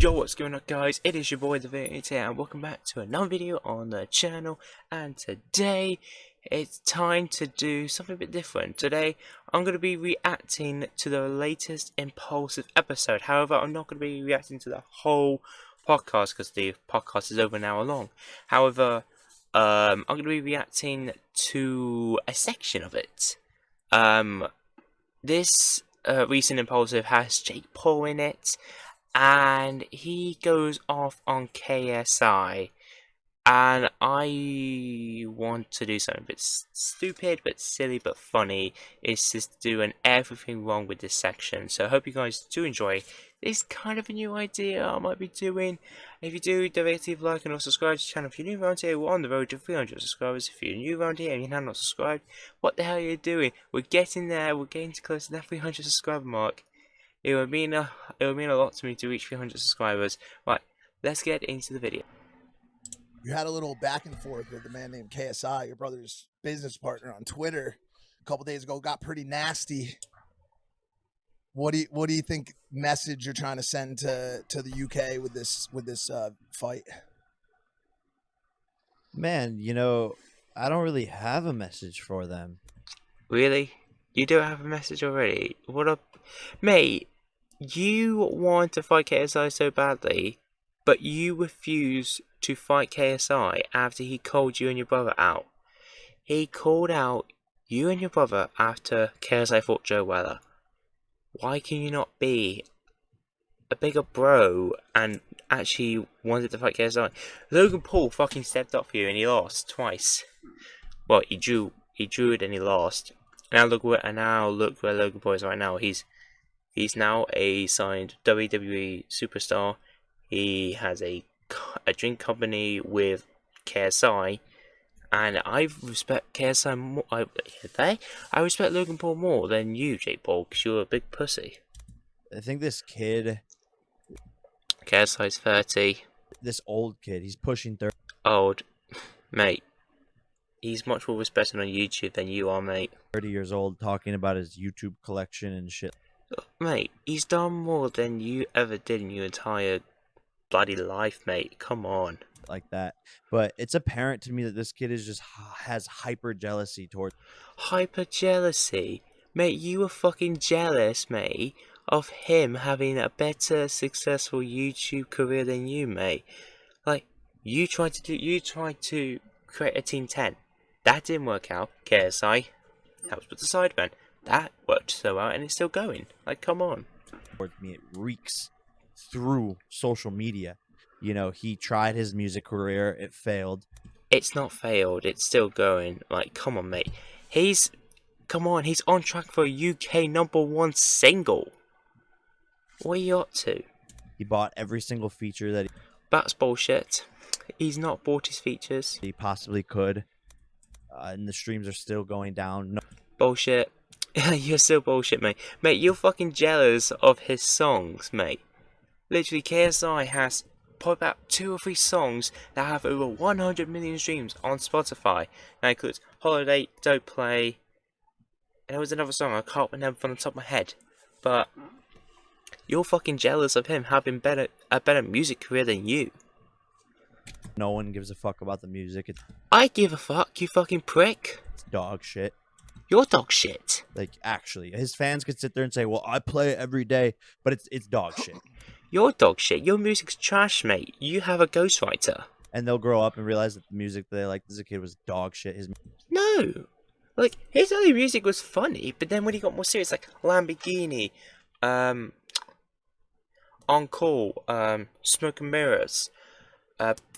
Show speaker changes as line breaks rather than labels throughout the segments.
Yo, what's going on, guys? It is your boy the Variant here, and welcome back to another video on the channel. And today it's time to do something a bit different. Today I'm going to be reacting to the latest Impulsive episode. However, I'm not going to be reacting to the whole podcast because the podcast is over an hour long. However, I'm going to be reacting to a section of it. This recent Impulsive has Jake Paul in it, and he goes off on KSI, and I want to do something a bit stupid but silly but funny. It's just doing everything wrong with this section, so I hope you guys do enjoy. This kind of a new idea I might be doing. If you do, don't forget to leave a like and also subscribe to the channel. If you're new around here, we're on the road to 300 subscribers. If you're new around here and you're not subscribed, what the hell are you doing? We're getting there, we're getting close to that 300 subscriber mark. It would mean a lot to me to reach 300 subscribers. Right, let's get into the video.
You had a little back and forth with a man named KSI, your brother's business partner, on Twitter a couple days ago. Got pretty nasty. What do you think message you're trying to send to the UK with this fight?
Man, I don't really have a message for them.
Really? You don't have a message already? What up? Mate, you want to fight KSI so badly, but you refuse to fight KSI after he called you and your brother out. He called out you and your brother after KSI fought Joe Weller. Why can you not be a bigger bro and actually wanted to fight KSI? Logan Paul fucking stepped up for you and he lost twice. Well, he drew it and he lost. Now look where Logan Paul is right now. He's now a signed WWE superstar. He has a drink company with KSI, and I respect KSI more. I respect Logan Paul more than you, Jake Paul, because you're a big pussy.
I think this kid,
KSI's 30.
this old kid, he's pushing 30.
Old, mate. He's much more respected on YouTube than you are, mate.
30 years old, talking about his YouTube collection and shit.
Mate, he's done more than you ever did in your entire bloody life, mate. Come on.
Like that. But it's apparent to me that this kid is just has hyper jealousy towards.
Hyper jealousy? Mate, you were fucking jealous, mate, of him having a better, successful YouTube career than you, mate. Like, you tried to create a Team 10. That didn't work out. KSI helps with the Sidemen. That worked so well, and it's still going. Like, come on.
Towards me, it reeks through social media. He tried his music career, it failed.
It's not failed. It's still going. Like, come on, mate. He's on track for a UK #1 single. What are you up to?
He bought every single feature that
That's bullshit. He's not bought his features.
he possibly could. And the streams are still going down. No,
Bullshit. You're still bullshit, mate. Mate, you're fucking jealous of his songs, mate. Literally, KSI has probably about 2 or 3 songs that have over 100 million streams on Spotify. That includes Holiday, Don't Play, and there was another song I can't remember from the top of my head. But you're fucking jealous of him having a better music career than you.
no one gives a fuck about the music. It's
I give a fuck, you fucking prick.
dog shit.
You're dog shit.
Like, actually, his fans could sit there and say, well, I play it every day, but it's dog shit.
You're dog shit. Your music's trash, mate. You have a ghostwriter.
And they'll grow up and realize that the music that they liked as a kid was dog shit.
No. Like, his early music was funny, but then when he got more serious, like Lamborghini, On Call, Smoke and Mirrors,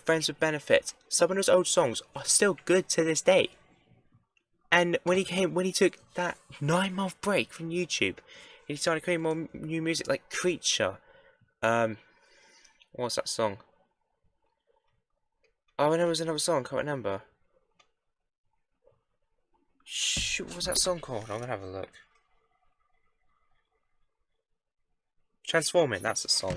Friends with Benefits, some of those old songs are still good to this day. And when he took that 9-month break from YouTube, he started creating more new music like Creature. What's that song? Oh, and there was another song, I can't remember. Shoot, what was that song called? I'm gonna have a look. Transforming, that's the song.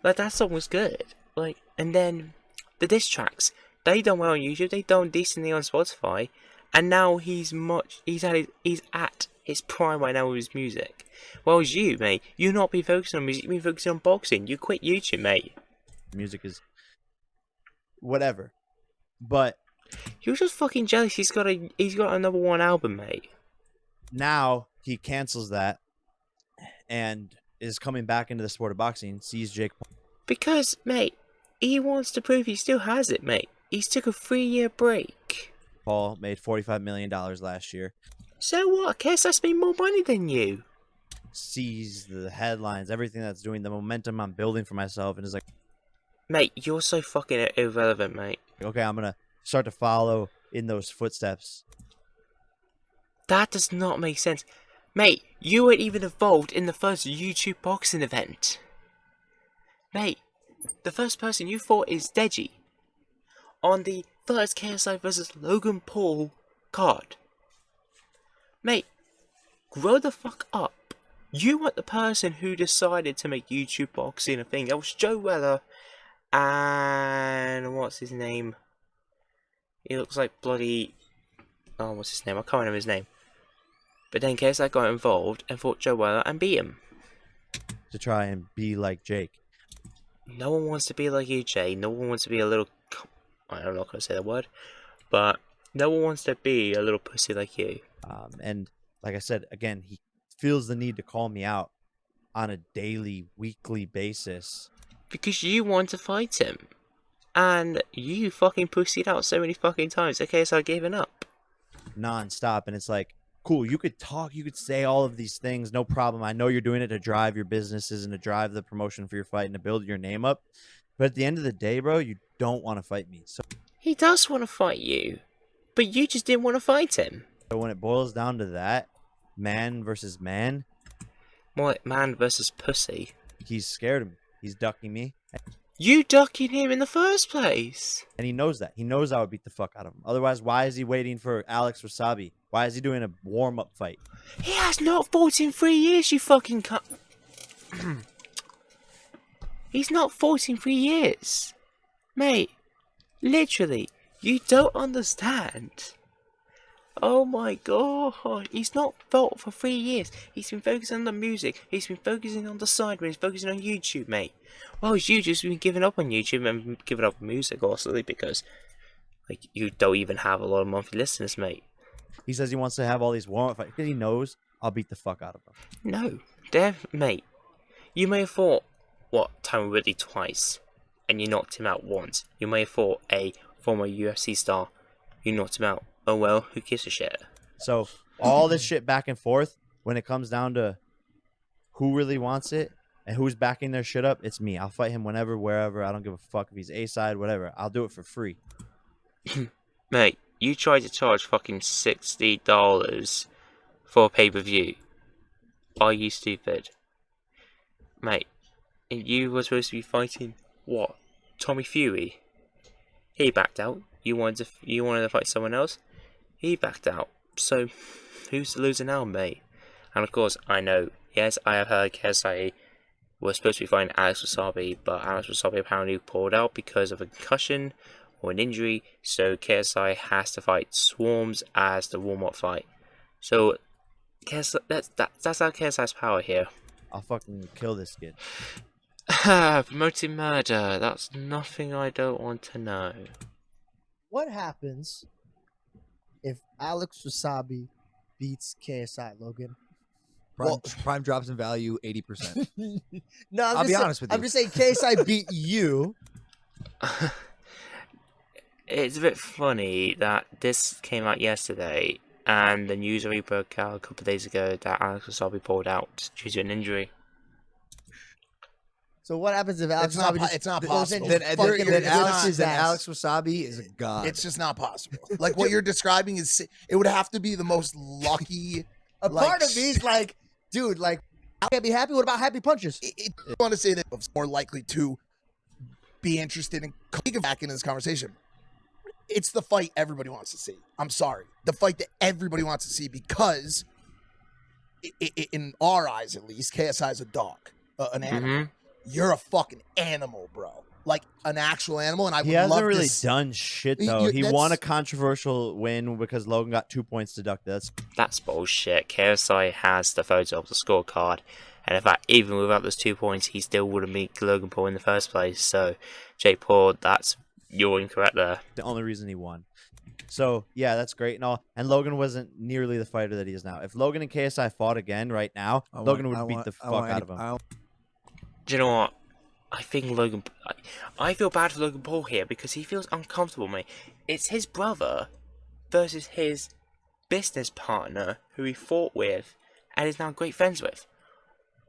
Like, that song was good. Like, and then the diss tracks, they done well on YouTube, they done decently on Spotify, and now he's at his prime right now with his music. Whereas you, mate, you've not been focusing on music, you've been focusing on boxing. You quit YouTube, mate.
Music is whatever, but
You're just fucking jealous. He's got a number one album, mate.
now he cancels that and is coming back into the sport of boxing. Sees Jake
Because, mate, he wants to prove he still has it, mate. He's took a 3-year break.
Paul made $45 million last year.
So what? KSI's made more money than you.
Sees the headlines, everything that's doing, the momentum I'm building for myself, and is like,
Mate, you're so fucking irrelevant, mate.
okay, I'm gonna start to follow in those footsteps.
That does not make sense. Mate, you weren't even involved in the first YouTube boxing event. Mate, the first person you fought is Deji. On the first KSI vs Logan Paul card. Mate, grow the fuck up. You weren't the person who decided to make YouTube boxing a thing. That was Joe Weller and what's his name? He looks like bloody... Oh, what's his name? I can't remember his name. But then KSI got involved and fought Joe Weller and beat him.
To try and be like Jake.
No one wants to be like you, Jay. No one wants to be a little... I'm not going to say the word. But no one wants to be a little pussy like you.
And like I said, again, he feels the need to call me out on a daily, weekly basis.
Because you want to fight him. And you fucking pussied out so many fucking times. Okay, so I gave it up.
Non-stop. And it's like, cool, you could talk, you could say all of these things, no problem. I know you're doing it to drive your businesses and to drive the promotion for your fight and to build your name up. But at the end of the day, bro, you don't want to fight me. So
He does want to fight you. But you just didn't want to fight him.
when it boils down to that, man versus man,
More like man versus pussy.
he's scared of me. He's ducking me.
You ducking him in the first place.
And he knows that. He knows I would beat the fuck out of him. Otherwise, why is he waiting for Alex Wasabi? Why is he doing a warm-up fight?
He has not fought in 3 years, you fucking cunt. He's not fought in 3 years. Mate, literally, you don't understand. Oh my god, he's not fought for 3 years. He's been focusing on the music. He's been focusing on the side where he's focusing on YouTube, mate. Well, you just been giving up on YouTube and giving up on music, also, because like you don't even have a lot of monthly listeners, mate.
He says he wants to have all these warm-up fights because he knows I'll beat the fuck out of him.
No, mate. You may have fought, Tyron Woodley twice, and you knocked him out once. You may have fought a former UFC star, you knocked him out. Oh well, who gives a shit?
So all this shit back and forth, when it comes down to who really wants it and who's backing their shit up, it's me. I'll fight him whenever, wherever. I don't give a fuck if he's A-side, whatever. I'll do it for free.
Mate, you tried to charge fucking $60 for a pay-per-view. Are you stupid? Mate, you were supposed to be fighting, Tommy Fury? He backed out. You wanted to fight someone else? He backed out. So, who's the loser now, mate? And of course, I know, yes, I have heard KSI was supposed to be fighting Alex Wasabi, but Alex Wasabi apparently pulled out because of a concussion or an injury, so KSI has to fight Swarms as the warm-up fight. So, KSI, that's our KSI's power here.
I'll fucking kill this kid.
Promoting murder, that's nothing I don't want to know.
What happens if Alex Wasabi beats KSI, Logan?
Prime drops in value 80%.
No,
I'll be honest with you.
I'm just saying KSI beat you.
It's a bit funny that this came out yesterday, and the news already broke out a couple of days ago that Alex Wasabi pulled out due to an injury.
So what happens if Alex
It's not
Wasabi
po- it's not possible.
Then
Then
Alex
Alex Wasabi is a god.
It's just not possible. Like what you're describing is, it would have to be the most lucky.
A
like,
part of me is like, dude, like, I can't be happy. What about happy punches?
I want to say that it's more likely to be interested in coming back into this conversation. It's the fight everybody wants to see. I'm sorry. The fight that everybody wants to see because, in our eyes at least, KSI is a dog, an animal.
Mm-hmm.
You're a fucking animal, bro. like an actual animal, and I
He
would
hasn't
love
really
to.
done shit
You-
though.
you-
He won a
that's-
controversial win because Logan got 2 points deducted.
That's bullshit. KSI has the photo of the scorecard, and in fact, even without those 2 points, he still would have beat Logan Paul in the first place. So, Jake Paul, you're incorrect there.
the only reason he won. So yeah, that's great and all. And Logan wasn't nearly the fighter that he is now. If Logan and KSI fought again right now, Logan would beat the fuck out of him.
Do you know what? I think Logan. I feel bad for Logan Paul here because he feels uncomfortable, mate. It's his brother versus his business partner who he fought with and is now great friends with.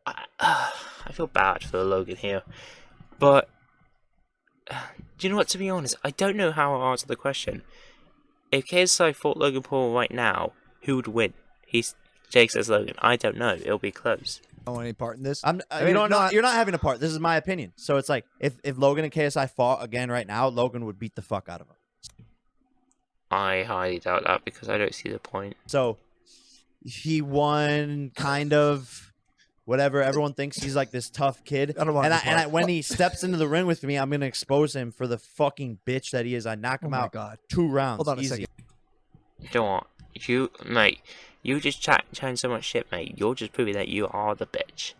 I feel bad for Logan here, but do you know what? To be honest, I don't know how I'll answer the question. If KSI fought Logan Paul right now, who would win? Jake says Logan. I don't know. It'll be close.
I don't want any part in this.
I'm,
I
you
mean,
don't
no,
know. You're not having a part. This is my opinion. So it's like if Logan and KSI fought again right now, Logan would beat the fuck out of him.
I highly doubt that because I don't see the point.
So he won kind of whatever. Everyone thinks he's like this tough kid.
I don't want
And
this
I,
part.
when he steps into the ring with me, I'm gonna expose him for the fucking bitch that he is. I knock
Oh
him
my
out
God.
2 rounds.
Hold on a
easy.
second.
You know what? Mate, you just chatting so much shit, mate. You're just proving that you are the bitch.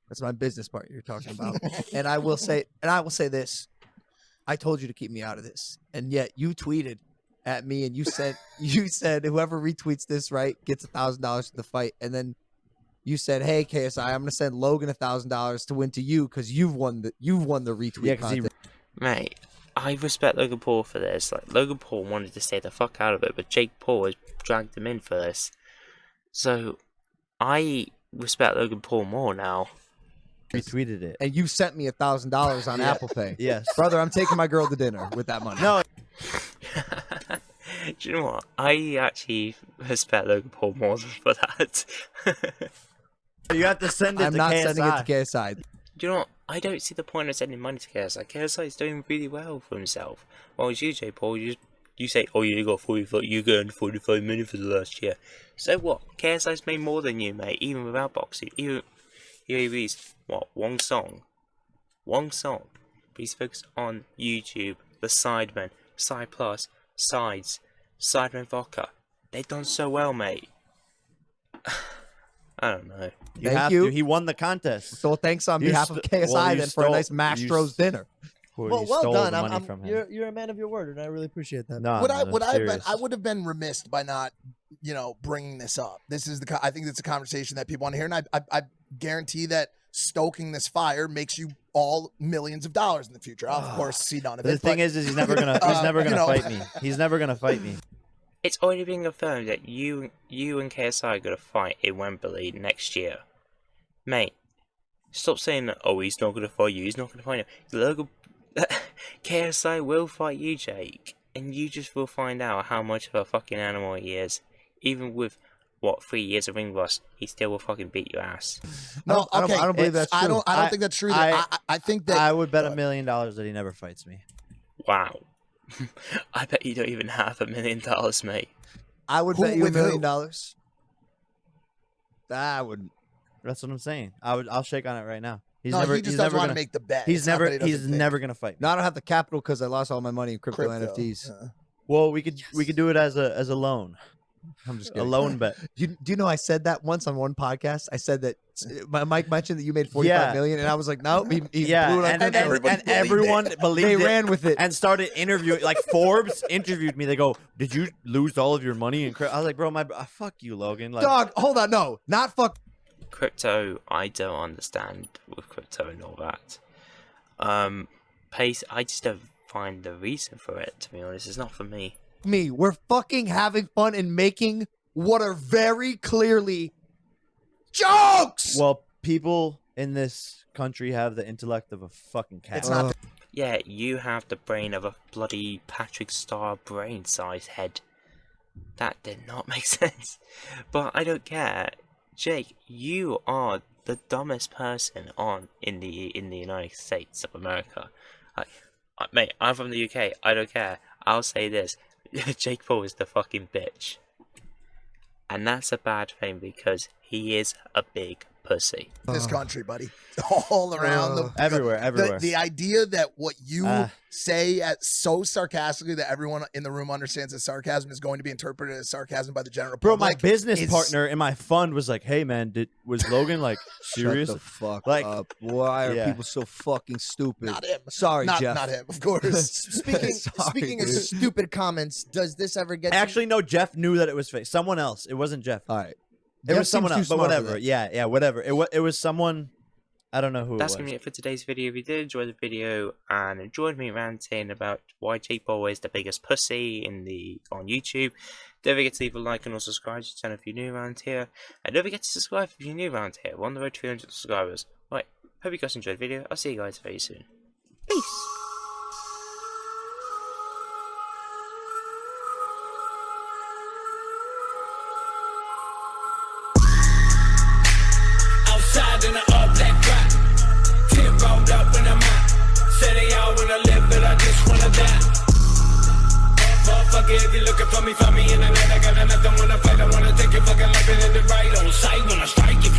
That's my business part you're talking about. and I will say this. I told you to keep me out of this. And yet you tweeted at me and you said whoever retweets this right gets $1,000 to the fight. And then you said, "Hey KSI, I'm gonna send Logan $1,000 to win to you because you've won the retweet."
Yeah, because he
contest."
Mate, I respect Logan Paul for this. Like, Logan Paul wanted to stay the fuck out of it, but Jake Paul has dragged him in for this. So, I respect Logan Paul more now.
retweeted it.
And you sent me $1,000 on
Yeah.
Apple Pay.
Yes.
Brother, I'm taking my girl to dinner with that money.
No,
Do you know what? I actually respect Logan Paul more for that.
you have to send it
I'm
to
not
KSI.
sending it to KSI.
Do you know what? I don't see the point of sending money to KSI. KSI is doing really well for himself. While you, Jake Paul, you say, oh, you got 45, you earned 45 million for the last year. So what? KSI's made more than you, mate, even without boxing. Even he released, what, one song? One song. But he's focused on YouTube, The Sidemen, Side Plus, Sides, Sidemen Vodka. They've done so well, mate. I don't know.
You
Thank
have
you.
to. He won the contest.
So thanks on
You
behalf of
st-
KSI
well, you
then for a
stole-
nice
you
Mastro's
s-
dinner.
Well,
Well,
you
well
stole
done.
the money from him.
You're a man of your word, and I really appreciate that.
No,
Would
no,
I
no,
would I have been,
serious.
I would have been remiss by not, bringing this up. This is I think it's a conversation that people want to hear, and I guarantee that stoking this fire makes you all millions of dollars in the future. I'll of course see none of
The
it.
thing
but,
is he's never gonna fight me. He's never gonna fight me.
It's already been confirmed that you and KSI are going to fight in Wembley next year. Mate, stop saying that, oh, he's not going to fight you, he's not going to fight you. Logan, KSI will fight you, Jake. And you just will find out how much of a fucking animal he is. Even with, 3 years of ring rust, he still will fucking beat your ass.
no,
I don't
okay.
believe that's
I
true.
don't
I-
think that's true.
I-
I think that
I would bet $1 million that he never fights me.
Wow. I bet you don't even have $1 million, mate.
I would
Who
bet you $1
with who?
million. I would.
That's what I'm saying. I'll shake on it right now. He's
no,
never.
he just
he's
doesn't
never
want
gonna.
to make the bet.
He's
It's not
never.
that he
He's
doesn't think.
never gonna fight me.
No, I don't have the capital because I lost all my money in crypto NFTs.
Yeah.
Well, we could do it as a loan.
I'm just
A
kidding.
loan bet.
Do you know I said that once on one podcast? I said that Mike mentioned that you made 45
Yeah.
million, and I was like, no, he
Yeah,
blew it on
and,
crypto.
everybody believed
everyone
it.
believed
They
it
ran with it.
and started interviewing. Like Forbes interviewed me. They go, "Did you lose all of your money in crypto?" I was like, "Bro, fuck you, Logan." Like,
Dog, hold on, no, not fuck.
Crypto, I don't understand with crypto and all that. Pace, I just don't find the reason for it, to be honest. It's not for me.
Me, we're fucking having fun and making what are very clearly jokes.
well, people in this country have the intellect of a fucking cat.
It's not.
Yeah, you have the brain of a bloody Patrick Star brain size head. That did not make sense. But I don't care. Jake, you are the dumbest person in the United States of America. Mate, I'm from the UK. I don't care. I'll say this: Jake Paul is the fucking bitch, and that's a bad thing because he is a big pussy.
This country, buddy. All around the
everywhere.
The idea that what you say so sarcastically that everyone in the room understands as sarcasm is going to be interpreted as sarcasm by the general
Bro, my
public.
business partner in my fund was like, "Hey, man, was Logan like serious?"
Shut the fuck
Like,
up. Why are people so fucking stupid?
Not him.
Sorry, Jeff.
Not him, of course.
Speaking of stupid comments, does this ever get
Actually, no. Jeff knew that it was fake. Someone else. It wasn't Jeff.
All right.
It was someone else. But whatever. Yeah, whatever. It was someone. I don't know who.
That's
it was.
gonna be it for today's video. If you did enjoy the video and enjoyed me ranting about why J-Paul is the biggest pussy on YouTube, don't forget to leave a like and also subscribe to the channel if you're new around here. And don't forget to subscribe if you're new around here. We're on the road to 300 subscribers. Right, hope you guys enjoyed the video. I'll see you guys very soon. Peace.
Outside in the all black rock, 10 rolled up when I'm out. Say they all wanna live, but I just wanna die. Motherfucker, if you looking for me in the night. I got nothing, wanna fight, I wanna take your fucking life and end it right on sight. When I strike, you